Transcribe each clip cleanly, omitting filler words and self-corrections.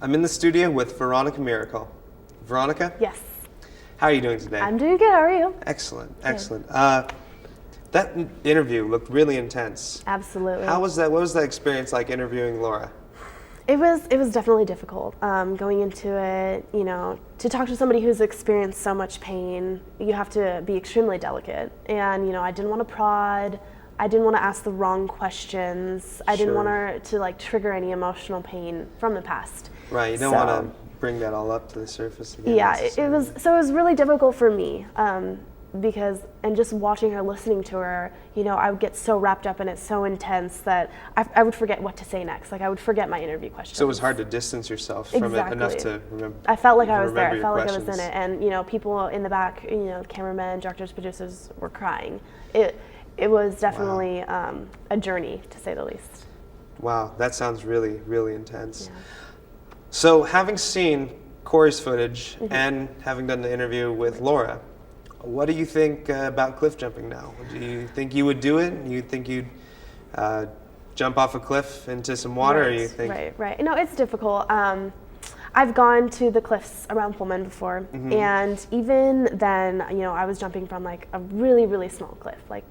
I'm in the studio with Veronica Miracle. Veronica? Yes. How are you doing today? I'm doing good. How are you? Excellent, excellent. That interview looked really intense. Absolutely. How was that? What was that experience like interviewing Laura? It was definitely difficult going into it. You know, to talk to somebody who's experienced so much pain, you have to be extremely delicate. And you know, I didn't want to prod. I didn't want to ask the wrong questions. I didn't want her to like trigger any emotional pain from the past. Right. You don't want to bring that all up to the surface again. Yeah. It was really difficult for me. Because, and just watching her, listening to her, you know, I would get so wrapped up in it, so intense that I would forget what to say next. Like I would forget my interview questions. So it was hard to distance yourself from it enough to remember. I felt like I was there. I felt questions. like I was in it. And, you know, people in the back, you know, cameramen, directors, producers were crying. It was definitely a journey, to say the least. Wow, that sounds really, really intense. Yeah. So having seen Corey's footage and having done the interview with Laura, what do you think about cliff jumping now? Do you think you would do it? You think you'd jump off a cliff into some water? Or you think? Right. No, it's difficult. I've gone to the cliffs around Pullman before, and even then, you know, I was jumping from like a really, really small cliff, like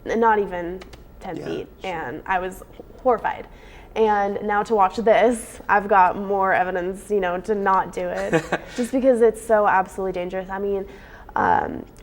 not even 10 feet, and I was horrified. And now to watch this, I've got more evidence, you know, to not do it, just because it's so absolutely dangerous. I mean,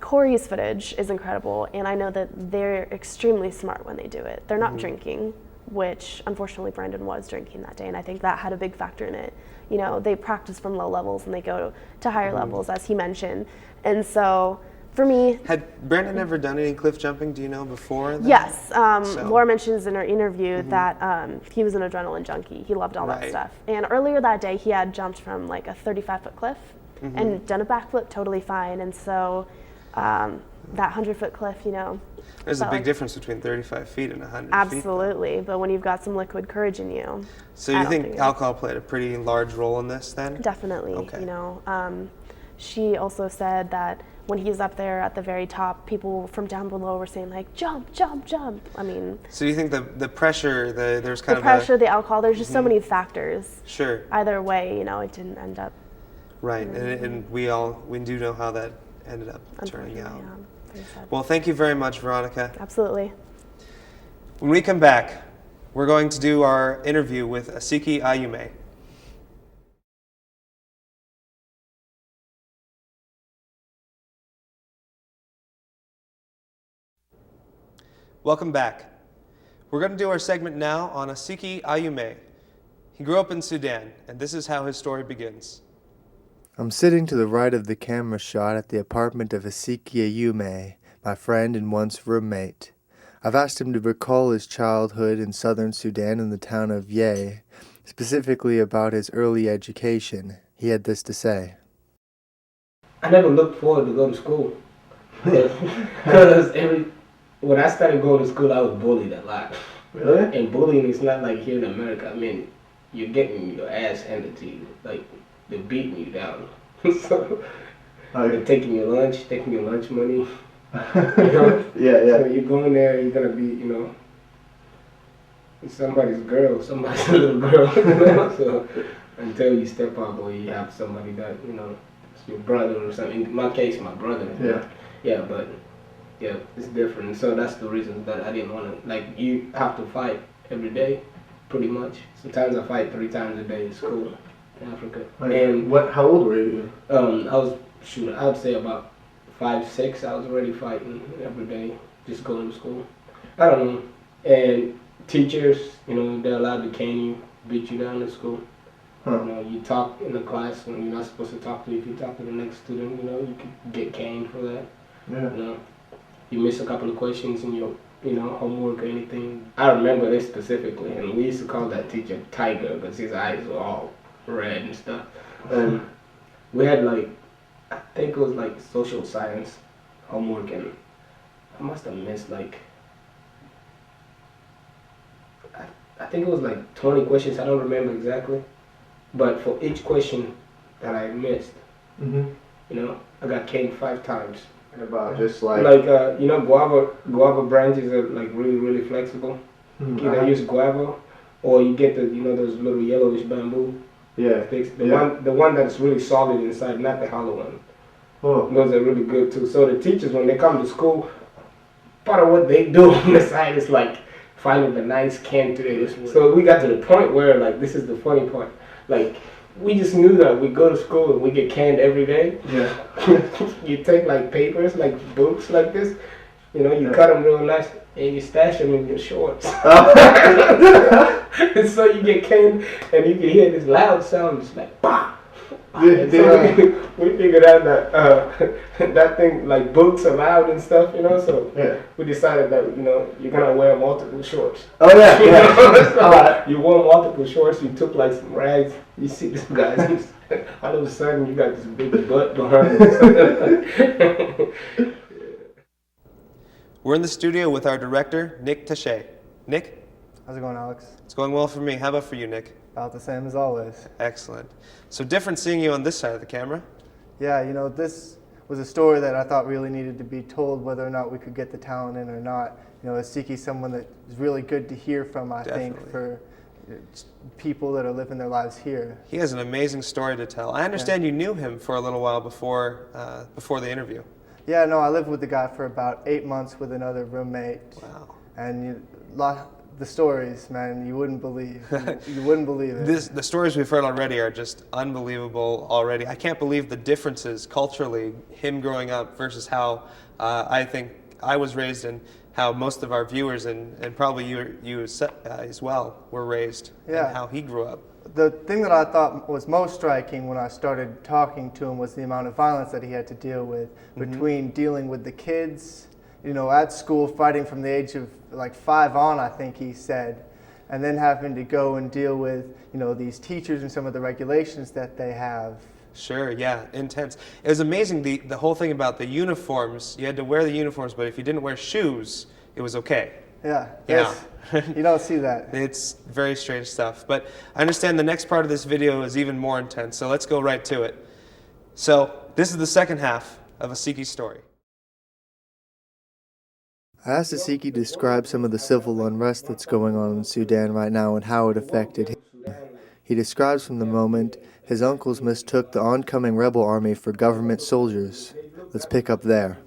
Corey's footage is incredible, and I know that they're extremely smart when they do it. They're not drinking, which unfortunately Brandon was drinking that day, and I think that had a big factor in it. You know, they practice from low levels and they go to higher levels, as he mentioned. And so, for me... Had Brandon ever done any cliff jumping, do you know, before that? Yes. Laura mentions in her interview that he was an adrenaline junkie. He loved all that stuff. And earlier that day, he had jumped from like a 35-foot cliff and done a backflip totally fine. And so that 100-foot cliff, you know... There's a big difference between 35 feet and 100 feet. Absolutely, but when you've got some liquid courage in you... So you think alcohol played a pretty large role in this then? Definitely, okay. You know. She also said that when he's up there at the very top, people from down below were saying like, jump, jump, jump. I mean... So you think the pressure, there's kind of the pressure, the alcohol, there's just so many factors. Sure. Either way, you know, it didn't end up... Right, and we do know how that ended up turning out. Yeah, well, thank you very much, Veronica. Absolutely. When we come back, we're going to do our interview with Asiki Ayume. Welcome back. We're going to do our segment now on Asiki Ayume. He grew up in Sudan, and this is how his story begins. I'm sitting to the right of the camera shot at the apartment of Asiki Ayume, my friend and once roommate. I've asked him to recall his childhood in southern Sudan in the town of Ye, specifically about his early education. He had this to say. I never looked forward to go to school. Because when I started going to school, I was bullied a lot. Really? And bullying is not like here in America. I mean, you're getting your ass handed to you. Like, they're beating you down. So, they're taking your lunch money. You know? Yeah. So you're going there, you're going to be, you know, somebody's girl, somebody's little girl. You know? So until you step up or you have somebody that, you know, it's your brother or something. In my case, my brother. Yeah. Yeah, but, yeah, it's different. So that's the reason that I didn't want to, like, you have to fight every day, pretty much. Sometimes I fight 3 times a day in school in Africa. And how old were you? I would say about 5, 6. I was already fighting every day, just going to school. I don't know. And teachers, you know, they're allowed to cane you, beat you down in school. You know, you talk in the class when you're not supposed to talk to. If you talk to the next student, you know, you could get caned for that. Yeah. You know, you miss a couple of questions in your, you know, homework or anything. I remember this specifically, and we used to call that teacher Tiger because his eyes were all red and stuff. And we had like, I think it was like social science homework, and I must have missed like, I think it was like 20 questions. I don't remember exactly, but for each question that I missed, you know, I got caned 5 times. About just like you know, guava branches are like really flexible. You either use guava, or you get the, you know, those little yellowish bamboo. Yeah. The one that's really solid inside, not the hollow one. Oh. Those are really good too. So the teachers, when they come to school, part of what they do on the side is like finding the nice can to this. So we got to the point where, like, this is the funny part. Like, we just knew that we go to school and we get canned every day. Yeah. You take like papers, like books like this, you know, you cut them real nice and you stash them in your shorts. And so you get canned and you can hear this loud sound, it's like, bah! And so we figured out that that thing, like books are loud and stuff, you know, so we decided that, you know, you're going to wear multiple shorts. Oh yeah. You know? So you wore multiple shorts, you took like some rags, you see this guy, all of a sudden you got this big butt behind you. We're in the studio with our director, Nick Taché. Nick? How's it going, Alex? It's going well for me. How about for you, Nick? About the same as always. Excellent. So different seeing you on this side of the camera. Yeah, you know, this was a story that I thought really needed to be told, whether or not we could get the talent in or not. You know, Asiki's someone that is really good to hear from, I think, for people that are living their lives here. He has an amazing story to tell. I understand you knew him for a little while before the interview. Yeah, no, I lived with the guy for about 8 months with another roommate. Wow. And the stories, man, you wouldn't believe. You wouldn't believe it. The stories we've heard already are just unbelievable already. I can't believe the differences culturally, him growing up versus how I think I was raised and how most of our viewers and probably you as well were raised, and how he grew up. The thing that I thought was most striking when I started talking to him was the amount of violence that he had to deal with, between dealing with the kids, you know, at school, fighting from the age of like 5 on, I think he said, and then having to go and deal with, you know, these teachers and some of the regulations that they have. Sure, yeah, intense. It was amazing, the whole thing about the uniforms. You had to wear the uniforms, but if you didn't wear shoes, it was okay. Yeah. Yeah. You don't see that. It's very strange stuff. But I understand the next part of this video is even more intense, so let's go right to it. So this is the second half of Asiki's story. I asked Asiki to describe some of the civil unrest that's going on in Sudan right now and how it affected him. He describes from the moment his uncles mistook the oncoming rebel army for government soldiers. Let's pick up there.